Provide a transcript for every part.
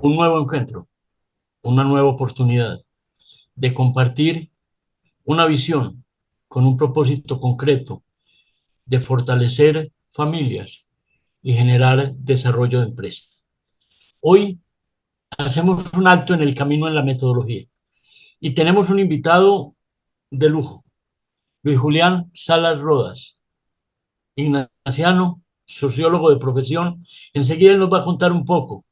un nuevo encuentro, una nueva oportunidad de compartir una visión con un propósito concreto de fortalecer familias y generar desarrollo de empresas. Hoy hacemos un alto en el camino en la metodología y tenemos un invitado de lujo, Luis Julián Salas Rodas, ignaciano, sociólogo de profesión. Enseguida nos va a contar un poco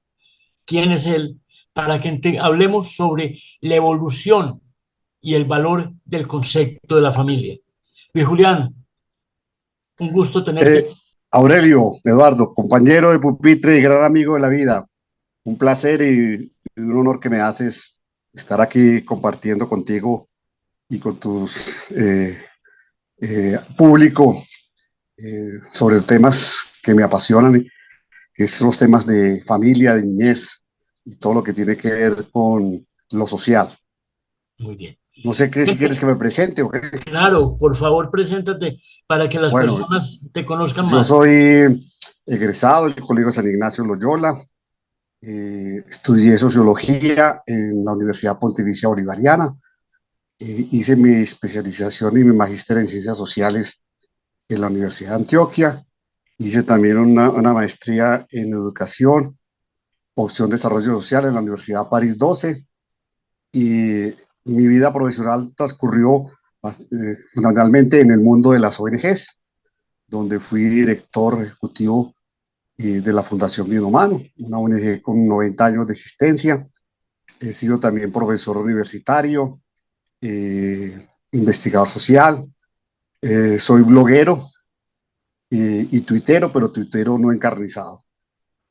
quién es él para que hablemos sobre la evolución y el valor del concepto de la familia. Luis Julián, un gusto Eh, tenerte. Aurelio, Eduardo, compañero de pupitre y gran amigo de la vida, un placer y un honor que me haces estar aquí compartiendo contigo y con tus público sobre temas que me apasionan, que son los temas de familia, de niñez y todo lo que tiene que ver con lo social. Muy bien. No sé qué si quieres que me presente o qué. Claro, por favor, preséntate para que las Bueno, personas te conozcan yo más. soy egresado del Colegio San Ignacio Loyola. Estudié sociología en la Universidad Pontificia Bolivariana. Hice mi especialización y mi magíster en ciencias sociales en la Universidad de Antioquia. Hice también una maestría en educación, opción desarrollo social en la Universidad París 12. Y mi vida profesional transcurrió fundamentalmente en el mundo de las ONGs, donde fui director ejecutivo de la Fundación Bien Humano, una ONG con 90 años de existencia. He sido también profesor universitario, investigador social, soy bloguero y tuitero, pero tuitero no encarnizado.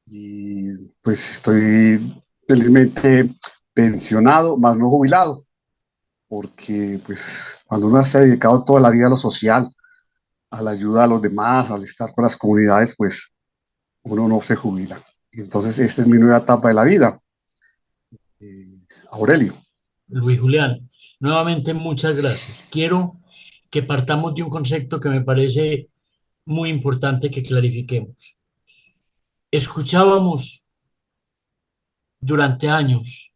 Y pues estoy felizmente pensionado, más no jubilado, porque pues cuando uno se ha dedicado toda la vida a lo social, a la ayuda a los demás, al estar con las comunidades, pues uno no se jubila. Y entonces esta es mi nueva etapa de la vida. Aurelio. Luis Julián, nuevamente muchas gracias. Quiero que partamos de un concepto que me parece muy importante que clarifiquemos. Escuchábamos durante años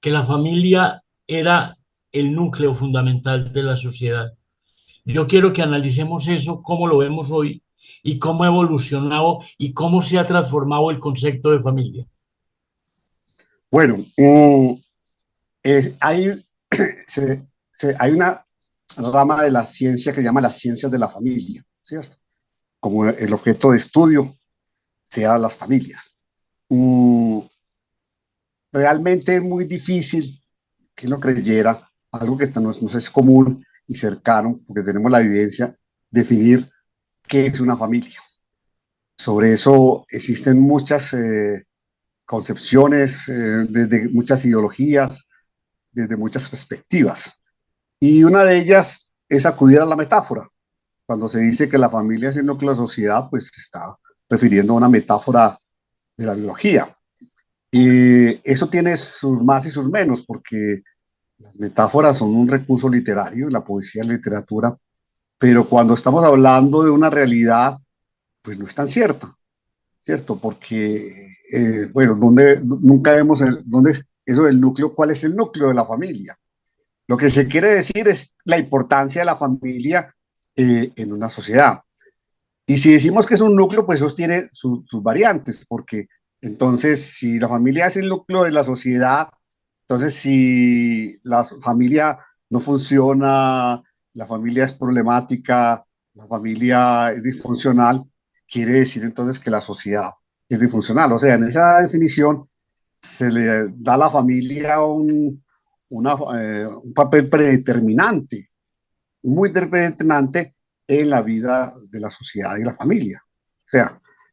que la familia era el núcleo fundamental de la sociedad. Yo quiero que analicemos eso, cómo lo vemos hoy y cómo ha evolucionado y cómo se ha transformado el concepto de familia. Bueno, hay, hay una rama de la ciencia que se llama las ciencias de la familia, ¿cierto? Como el objeto de estudio sea las familias. Mm, Realmente es muy difícil que uno creyera algo que nos es común y cercano, porque tenemos la evidencia, definir qué es una familia. Sobre eso existen muchas concepciones, desde muchas ideologías, desde muchas perspectivas. Y una de ellas es acudir a la metáfora. Cuando se dice que la familia es el núcleo de la sociedad, pues se está refiriendo a una metáfora de la biología. Y eso tiene sus más y sus menos, porque las metáforas son un recurso literario, la poesía, la literatura, pero cuando estamos hablando de una realidad, pues no es tan cierto, ¿cierto? Porque, bueno, nunca vemos dónde es eso del núcleo, cuál es el núcleo de la familia. Lo que se quiere decir es la importancia de la familia en una sociedad. Y si decimos que es un núcleo, pues eso tiene sus variantes, porque entonces si la familia es el núcleo de la sociedad, entonces si la familia no funciona, la familia es problemática, la familia es disfuncional, quiere decir entonces que la sociedad es disfuncional. O sea, en esa definición se le da a la familia un papel predeterminante, muy determinante en la vida de la sociedad y la familia.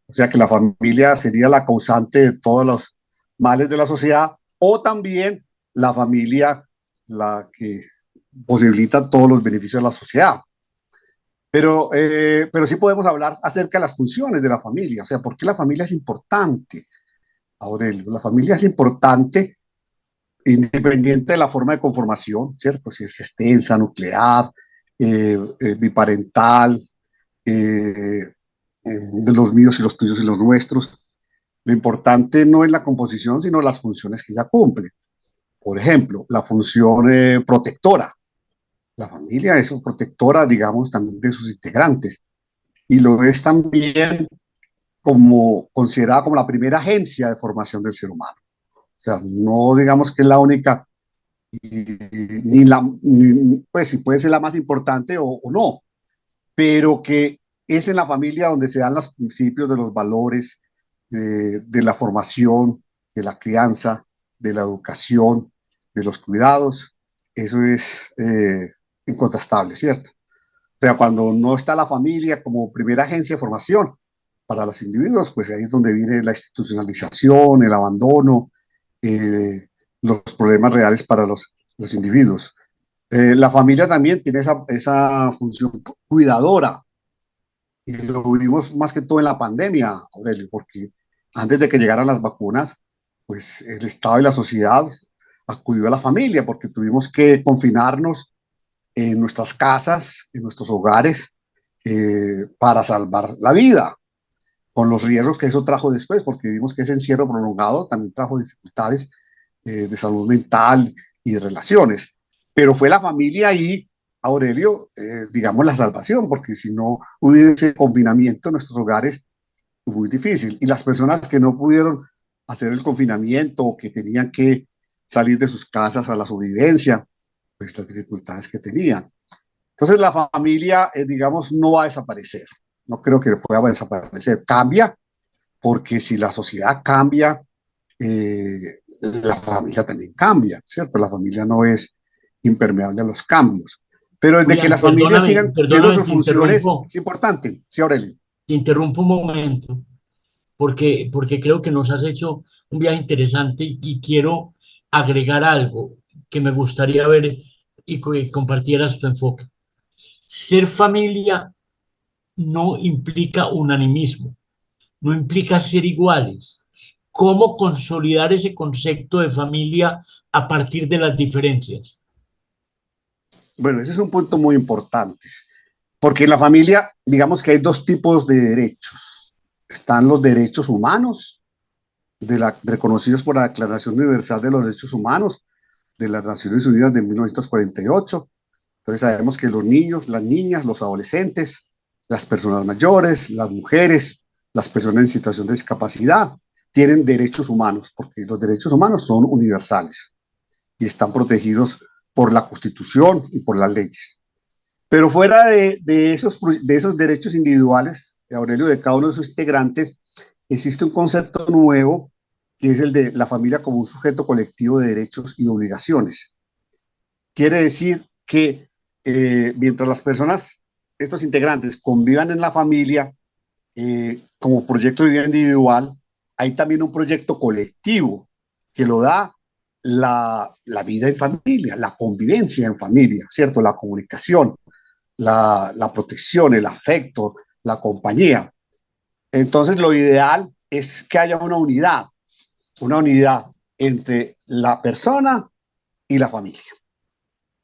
O sea que la familia sería la causante de todos los males de la sociedad o también la familia la que posibilita todos los beneficios de la sociedad. Pero sí podemos hablar acerca de las funciones de la familia, o sea, ¿por qué la familia es importante, Aurelio? La familia es importante independiente de la forma de conformación, ¿cierto? Si es extensa, nuclear, biparental, de los míos y los tuyos y los nuestros. Lo importante no es la composición, sino las funciones que ella cumple. Por ejemplo, la función protectora. La familia es protectora, digamos, también de sus integrantes. Y lo es también como considerada como la primera agencia de formación del ser humano. O sea, no digamos que es la única, pues si puede ser la más importante o no, pero que es en la familia donde se dan los principios de los valores, de la formación, de la crianza, de la educación, de los cuidados. Eso es incontestable, ¿cierto? O sea, cuando no está la familia como primera agencia de formación para los individuos, pues ahí es donde viene la institucionalización, el abandono, eh, los problemas reales para los individuos. La familia también tiene esa función cuidadora, y lo vimos más que todo en la pandemia, Aurelio, porque antes de que llegaran las vacunas, pues el Estado y la sociedad acudió a la familia porque tuvimos que confinarnos en nuestras casas, en nuestros hogares, para salvar la vida, con los riesgos que eso trajo después, porque vimos que ese encierro prolongado también trajo dificultades de salud mental y de relaciones. Pero fue la familia ahí, Aurelio, digamos, la salvación, porque si no hubiese confinamiento en nuestros hogares, muy difícil. Y las personas que no pudieron hacer el confinamiento o que tenían que salir de sus casas a la sobrevivencia, pues las dificultades que tenían. Entonces la familia, digamos, no va a desaparecer. No creo que pueda desaparecer. Cambia, porque si la sociedad cambia, la familia también cambia, ¿cierto? La familia no es impermeable a los cambios. Pero desde que Julián, las familias sigan cumpliendo perdóname, sus funciones, es importante. Sí, Aurelio. te interrumpo un momento, porque creo que nos has hecho un viaje interesante y quiero agregar algo que me gustaría ver y que compartieras tu enfoque. Ser familia no implica unanimismo, no implica ser iguales. ¿Cómo consolidar ese concepto de familia a partir de las diferencias? Bueno, ese es un punto muy importante, porque en la familia, digamos que hay dos tipos de derechos. Están los derechos humanos, reconocidos por la Declaración Universal de los Derechos Humanos de las Naciones Unidas de 1948. Entonces sabemos que los niños, las niñas, los adolescentes, las personas mayores, las mujeres, las personas en situación de discapacidad, tienen derechos humanos, porque los derechos humanos son universales y están protegidos por la Constitución y por las leyes. Pero fuera de esos derechos individuales, de Aurelio, de cada uno de sus integrantes, existe un concepto nuevo que es el de la familia como un sujeto colectivo de derechos y obligaciones. Quiere decir que mientras las personas, estos integrantes, convivan en la familia como proyecto de vida individual, hay también un proyecto colectivo que lo da la vida en familia, la convivencia en familia, ¿cierto? La comunicación, la protección, el afecto, la compañía. Entonces, lo ideal es que haya una unidad entre la persona y la familia.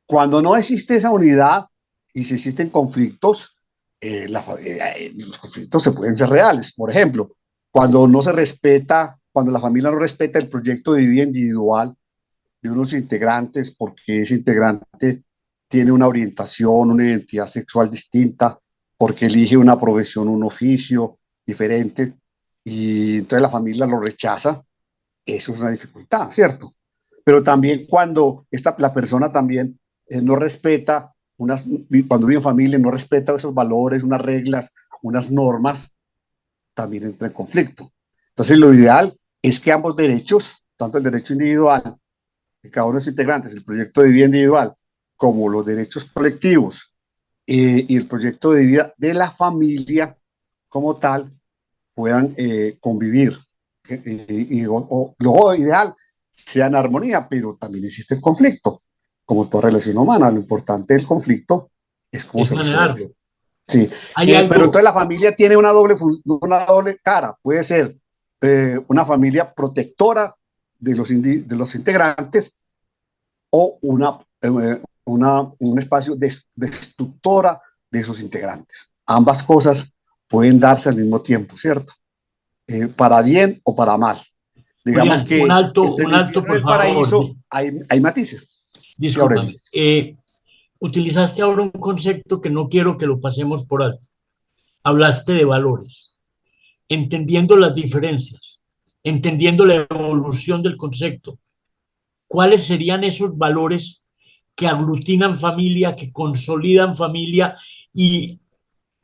Cuando no existe esa unidad y si existen conflictos, los conflictos se pueden ser reales. Por ejemplo, cuando no se respeta, cuando la familia no respeta el proyecto de vida individual de unos integrantes, porque ese integrante tiene una orientación, una identidad sexual distinta, porque elige una profesión, un oficio diferente, y entonces la familia lo rechaza, eso es una dificultad, ¿cierto? Pero también cuando la persona también no respeta, cuando vive en familia, no respeta esos valores, unas reglas, unas normas, también entra en conflicto. Entonces, lo ideal es que ambos derechos, tanto el derecho individual de cada uno de los integrantes, el proyecto de vida individual, como los derechos colectivos y el proyecto de vida de la familia como tal, puedan convivir. Lo ideal sea en armonía, pero también existe el conflicto, como toda relación humana. Lo importante del conflicto es cómo Es se resuelve. manejarlo. Sí, Hay pero algo, entonces la familia tiene una doble cara. Puede ser una familia protectora de los integrantes o un espacio destructora de esos integrantes. Ambas cosas pueden darse al mismo tiempo, ¿cierto? para bien o para mal. Digamos Julián, que entre un el alto, infierno y por el favor. paraíso hay matices. Sí, Aurelio. Discúlpame. Utilizaste ahora un concepto que no quiero que lo pasemos por alto. Hablaste de valores, entendiendo las diferencias, entendiendo la evolución del concepto. ¿Cuáles serían esos valores que aglutinan familia, que consolidan familia y,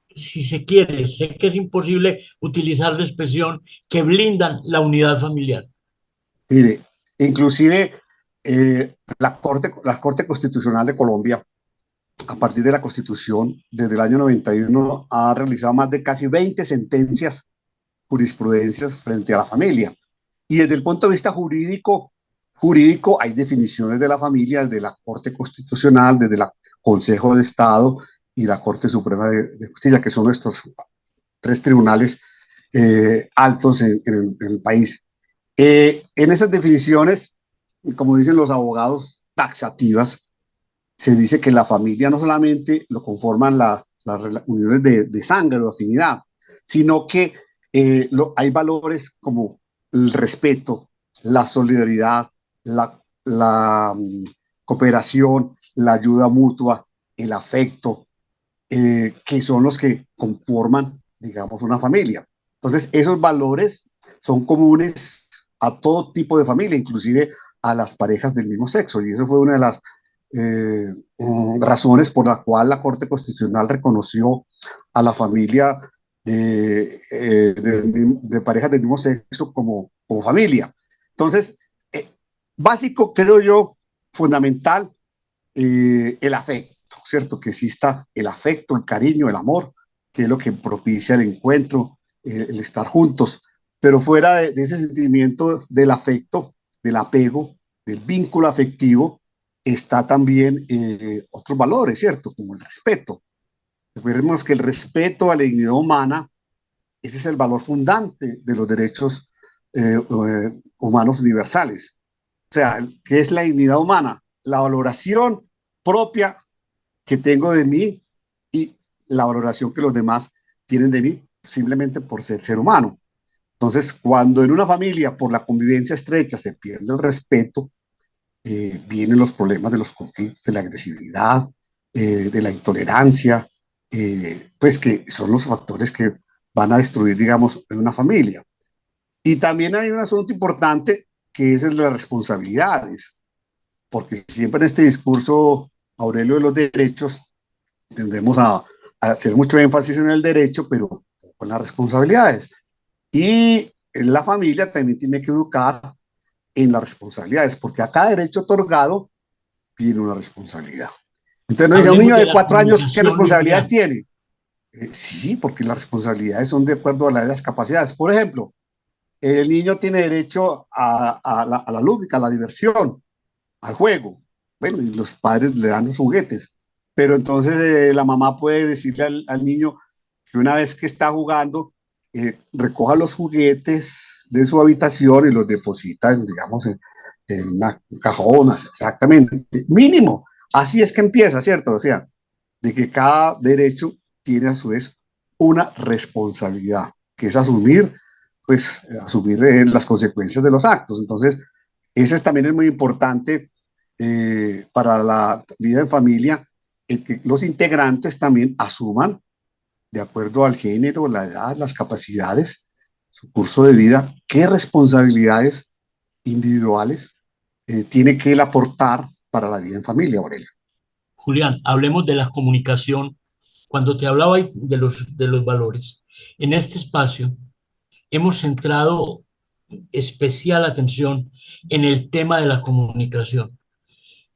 si se quiere, sé que es imposible utilizar la expresión, que blindan la unidad familiar? Mire, inclusive la Corte Constitucional de Colombia, a partir de la Constitución, desde el año 91, ha realizado más de casi 20 sentencias, jurisprudencias frente a la familia. Y desde el punto de vista jurídico hay definiciones de la familia desde la Corte Constitucional, desde el Consejo de Estado y la Corte Suprema de Justicia, que son nuestros tres tribunales altos en el país. En esas definiciones, como dicen los abogados taxativas, se dice que la familia no solamente lo conforman las uniones de sangre o afinidad, sino que hay valores como el respeto, la solidaridad, la cooperación, la ayuda mutua, el afecto, que son los que conforman, digamos, una familia. Entonces, esos valores son comunes a todo tipo de familia, inclusive a las parejas del mismo sexo, y eso fue una de las razones por la cual la Corte Constitucional reconoció a la familia de parejas del mismo sexo como familia. Entonces, básico, creo yo, fundamental, el afecto, ¿cierto? Que exista el afecto, el cariño, el amor, que es lo que propicia el encuentro, el estar juntos. Pero fuera de ese sentimiento del afecto, del apego, del vínculo afectivo, está también otros valores, ¿cierto? Como el respeto. Recordemos que el respeto a la dignidad humana, ese es el valor fundante de los derechos humanos universales. O sea, ¿qué es la dignidad humana? La valoración propia que tengo de mí y la valoración que los demás tienen de mí simplemente por ser humano. Entonces, cuando en una familia por la convivencia estrecha se pierde el respeto, vienen los problemas de los conflictos, de la agresividad, de la intolerancia, pues que son los factores que van a destruir, digamos, en una familia. Y también hay un asunto importante que es el de las responsabilidades, porque siempre en este discurso, Aurelio, de los derechos, tendemos a hacer mucho énfasis en el derecho, pero con las responsabilidades. Y la familia también tiene que educar en las responsabilidades, porque a cada derecho otorgado tiene una responsabilidad. Entonces, no dice, un Hablemos niño de de la 4 años, ¿qué comunicación, Luis responsabilidades Julián. tiene? Sí, porque las responsabilidades son de acuerdo a las capacidades. Por ejemplo, el niño tiene derecho a la lúdica, a la diversión, al juego. Bueno, y los padres le dan los juguetes. Pero entonces la mamá puede decirle al niño que una vez que está jugando, recoja los juguetes de su habitación y los deposita, digamos, en una cajona, exactamente, mínimo. Así es que empieza, ¿cierto? O sea, de que cada derecho tiene a su vez una responsabilidad, que es asumir, pues, asumir las consecuencias de los actos. Entonces, eso también es muy importante para la vida en familia, el que los integrantes también asuman, de acuerdo al género, la edad, las capacidades, su curso de vida, qué responsabilidades individuales tiene que él aportar para la vida en familia, Aurelio. Julián, hablemos de la comunicación. Cuando te hablaba de los valores, en este espacio hemos centrado especial atención en el tema de la comunicación.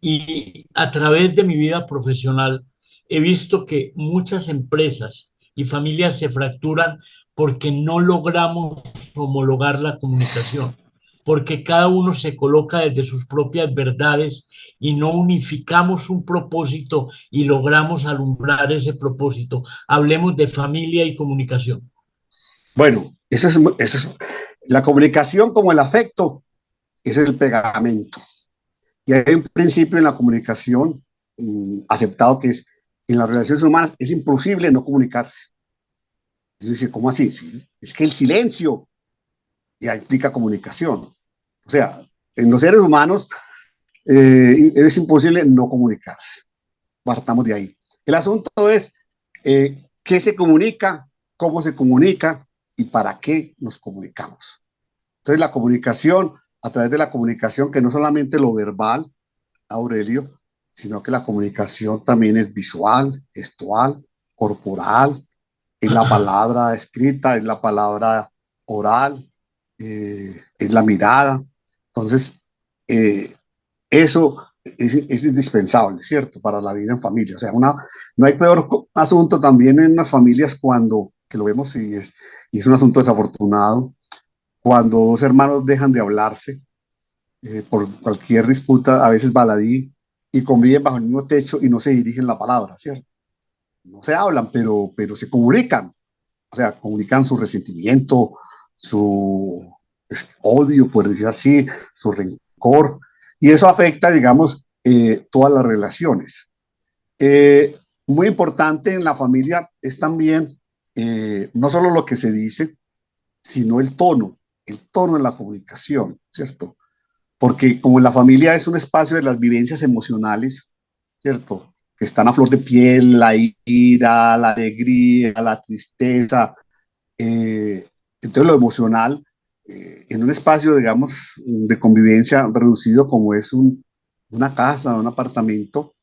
Y a través de mi vida profesional he visto que muchas empresas y familias se fracturan porque no logramos homologar la comunicación, porque cada uno se coloca desde sus propias verdades y no unificamos un propósito y logramos alumbrar ese propósito. Hablemos de familia y comunicación. Bueno, la comunicación como el afecto, ese es el pegamento. Y hay un principio en la comunicación aceptado que es, en las relaciones humanas es imposible no comunicarse. Es decir, ¿cómo así? Sí, es que el silencio ya implica comunicación. O sea, en los seres humanos es imposible no comunicarse. Partamos de ahí. El asunto es qué se comunica, cómo se comunica y para qué nos comunicamos. Entonces, la comunicación, a través de la comunicación, que no solamente lo verbal, Aurelio, sino que la comunicación también es visual, gestual, corporal, es la palabra escrita, es la palabra oral, es la mirada. Entonces, eh, eso es indispensable, ¿cierto? Para la vida en familia. O sea, no hay peor asunto también en las familias cuando, que lo vemos y es un asunto desafortunado, cuando dos hermanos dejan de hablarse por cualquier disputa, a veces baladí, y conviven bajo el mismo techo y no se dirigen la palabra, ¿cierto? No se hablan, pero se comunican. O sea, comunican su resentimiento, su odio, por decir así, su rencor, y eso afecta, digamos, todas las relaciones. Muy importante en la familia es también no solo lo que se dice, sino el tono en la comunicación, ¿cierto? Porque como la familia es un espacio de las vivencias emocionales, ¿cierto? Que están a flor de piel, la ira, la alegría, la tristeza, entonces lo emocional, en un espacio, digamos, de convivencia reducido como es una casa, un apartamento,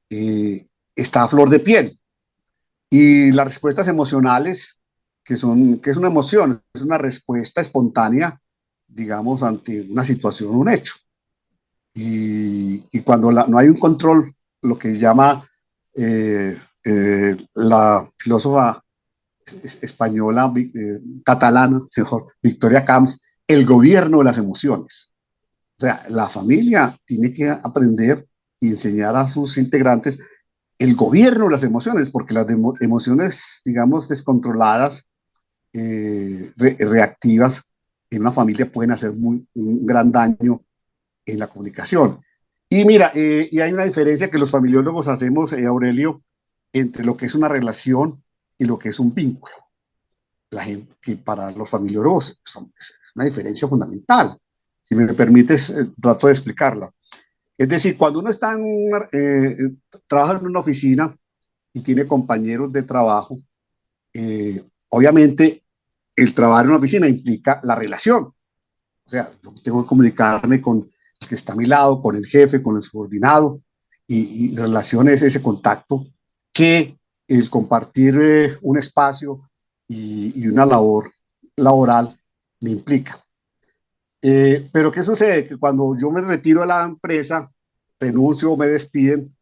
está a flor de piel. Y las respuestas emocionales, que es una emoción, es una respuesta espontánea, digamos, ante una situación, un hecho. Y cuando no hay un control, lo que llama la filósofa española, catalana, mejor, Victoria Camps, el gobierno de las emociones. O sea, la familia tiene que aprender y enseñar a sus integrantes el gobierno de las emociones, porque las emociones, digamos, descontroladas, reactivas, en una familia pueden hacer un gran daño en la comunicación. Y mira, y hay una diferencia que los familiólogos hacemos, Aurelio, entre lo que es una relación y lo que es un vínculo. La gente que para los familiólogos es una diferencia fundamental. Si me permites, trato de explicarla. Es decir, cuando uno está trabaja en una oficina y tiene compañeros de trabajo, obviamente el trabajar en una oficina implica la relación. O sea, yo tengo que comunicarme con el que está a mi lado, con el jefe, con el subordinado, y relación es ese contacto que el compartir un espacio y una labor laboral me implica. Pero ¿qué sucede? Que cuando yo me retiro de la empresa, renuncio o me despiden,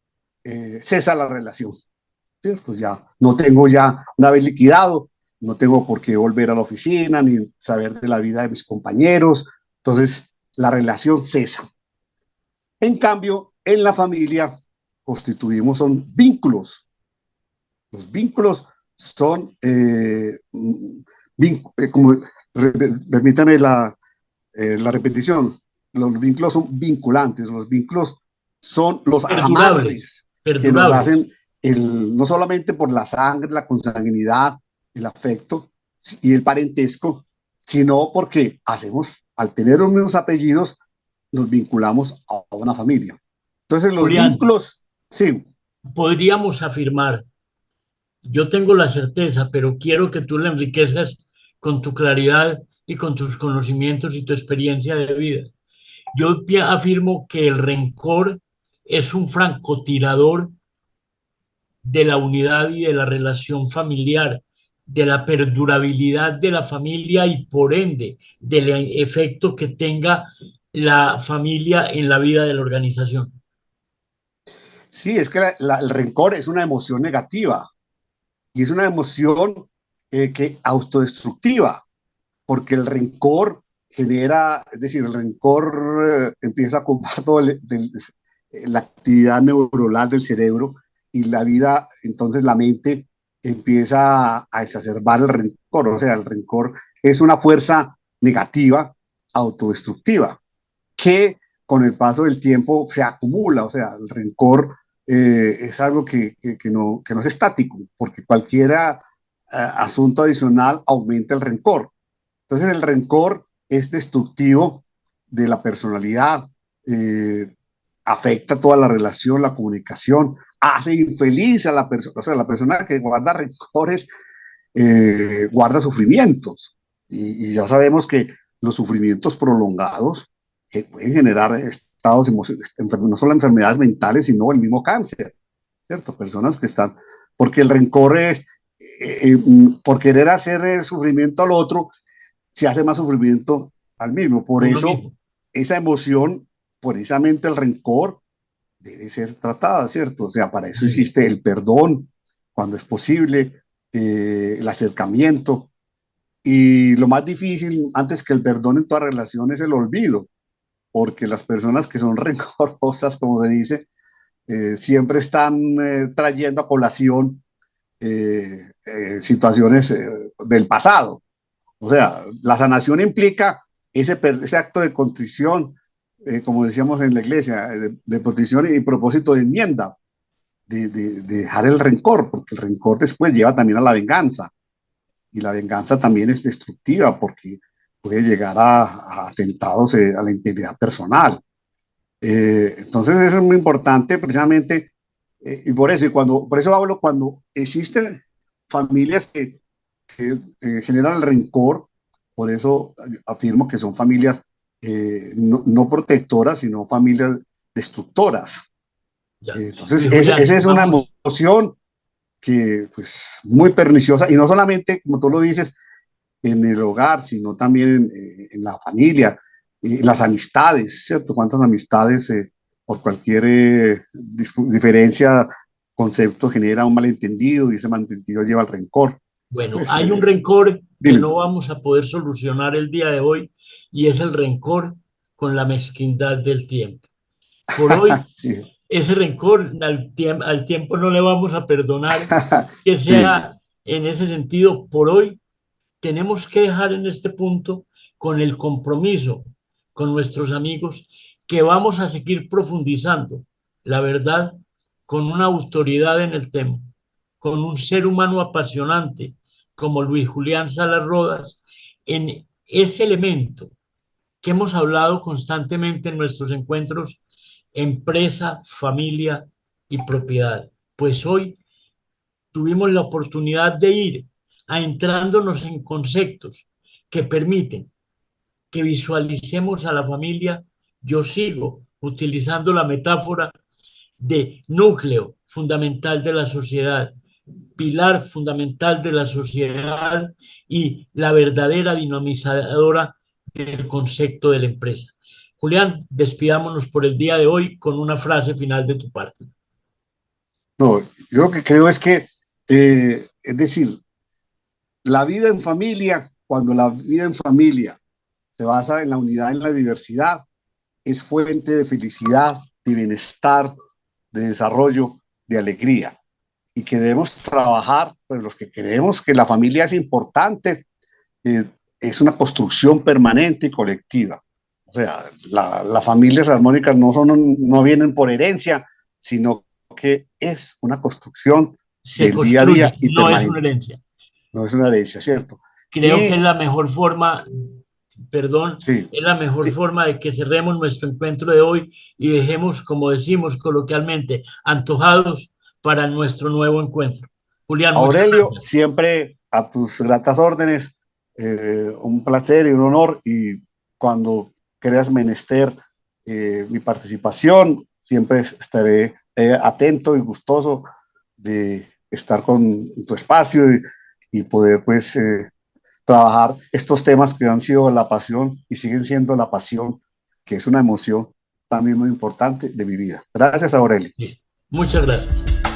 cesa la relación. ¿Sí? Pues ya no tengo ya, una vez liquidado, no tengo por qué volver a la oficina ni saber de la vida de mis compañeros. Entonces, la relación cesa. En cambio, en la familia constituimos son vínculos. Los vínculos son, como, permítame la repetición, los vínculos son vinculantes, los vínculos son los Perdurables, amarres que nos perdurables. hacen no solamente por la sangre, la consanguinidad, el afecto y el parentesco, sino porque hacemos, al tener unos apellidos, nos vinculamos a una familia. Entonces los Julián, vínculos, sí, podríamos afirmar, yo tengo la certeza, pero quiero que tú la enriquezcas con tu claridad y con tus conocimientos y tu experiencia de vida. Yo afirmo que el rencor es un francotirador de la unidad y de la relación familiar, de la perdurabilidad de la familia y por ende del efecto que tenga la familia en la vida de la organización. sí, es que el rencor es una emoción negativa y es una emoción que autodestructiva, porque el rencor genera, es decir, el rencor empieza a ocupar toda la actividad neuronal del cerebro y la vida, entonces la mente empieza a exacerbar el rencor, o sea, el rencor es una fuerza negativa, autodestructiva, que con el paso del tiempo se acumula, o sea, el rencor es algo que no es estático, porque cualquier asunto adicional aumenta el rencor. Entonces el rencor es destructivo de la personalidad, eh, afecta toda la relación, la comunicación, hace infeliz a la persona, o sea, la persona que guarda rencores guarda sufrimientos. Y ya sabemos que los sufrimientos prolongados pueden generar estados emocionales, no solo enfermedades mentales, sino el mismo cáncer, ¿cierto? Personas que están, porque el rencor es, por querer hacer el sufrimiento al otro, se hace más sufrimiento al mismo. Por uno eso, mismo. esa emoción, precisamente el rencor, debe ser tratada, ¿cierto? O sea, para eso Muy bien. existe el perdón, cuando es posible, el acercamiento. Y lo más difícil, antes que el perdón en toda relación, es el olvido, porque las personas que son rencorosas, como se dice, siempre están trayendo a colación situaciones del pasado. O sea, la sanación implica ese acto de contrición, como decíamos en la iglesia, de contrición y propósito de enmienda, de dejar el rencor, porque el rencor después lleva también a la venganza, y la venganza también es destructiva porque puede llegar a atentados a la integridad personal. Entonces eso es muy importante precisamente, y por eso, por eso hablo cuando existen familias que generan el rencor, por eso afirmo que son familias no protectoras, sino familias destructoras. Ya. Entonces, Luis esa Julián, es una vamos, emoción que, pues, muy perniciosa, y no solamente, como tú lo dices, en el hogar, sino también en la familia, las amistades, ¿cierto? ¿Cuántas amistades por cualquier diferencia, concepto genera un malentendido y ese malentendido lleva al rencor? bueno, Pues, hay un rencor que dime. no vamos a poder solucionar el día de hoy y es el rencor con la mezquindad del tiempo. Por hoy, Sí, ese rencor al tiempo no le vamos a perdonar que sí, sea en ese sentido. Por hoy tenemos que dejar en este punto con el compromiso con nuestros amigos que vamos a seguir profundizando la verdad con una autoridad en el tema, con un ser humano apasionante como Luis Julián Salas Rodas, en ese elemento que hemos hablado constantemente en nuestros encuentros, empresa, familia y propiedad. Pues hoy tuvimos la oportunidad de ir adentrándonos en conceptos que permiten que visualicemos a la familia. Yo sigo utilizando la metáfora de núcleo fundamental de la sociedad, pilar fundamental de la sociedad y la verdadera dinamizadora del concepto de la empresa. Julián, despidámonos por el día de hoy con una frase final de tu parte. no, yo lo que creo es que, es decir, la vida en familia, cuando la vida en familia se basa en la unidad, en la diversidad, es fuente de felicidad, de bienestar, de desarrollo, de alegría. Y que debemos trabajar, pues los que creemos que la familia es importante, eh, es una construcción permanente y colectiva. O sea, las familias armónicas no vienen por herencia, sino que es una construcción Se del día a construye, día y no es una permanente. herencia. No es una herencia, ¿cierto? Creo que es Y la mejor forma, perdón, sí, es la mejor sí. forma de que cerremos nuestro encuentro de hoy y dejemos, como decimos coloquialmente, antojados para nuestro nuevo encuentro. Julián, muchas Aurelio, gracias. siempre a tus gratas órdenes, un placer y un honor, y cuando creas menester mi participación, siempre estaré atento y gustoso de estar con tu espacio y poder pues trabajar estos temas que han sido la pasión y siguen siendo la pasión, que es una emoción también muy importante de mi vida. Gracias, Aurelio. Muchas gracias.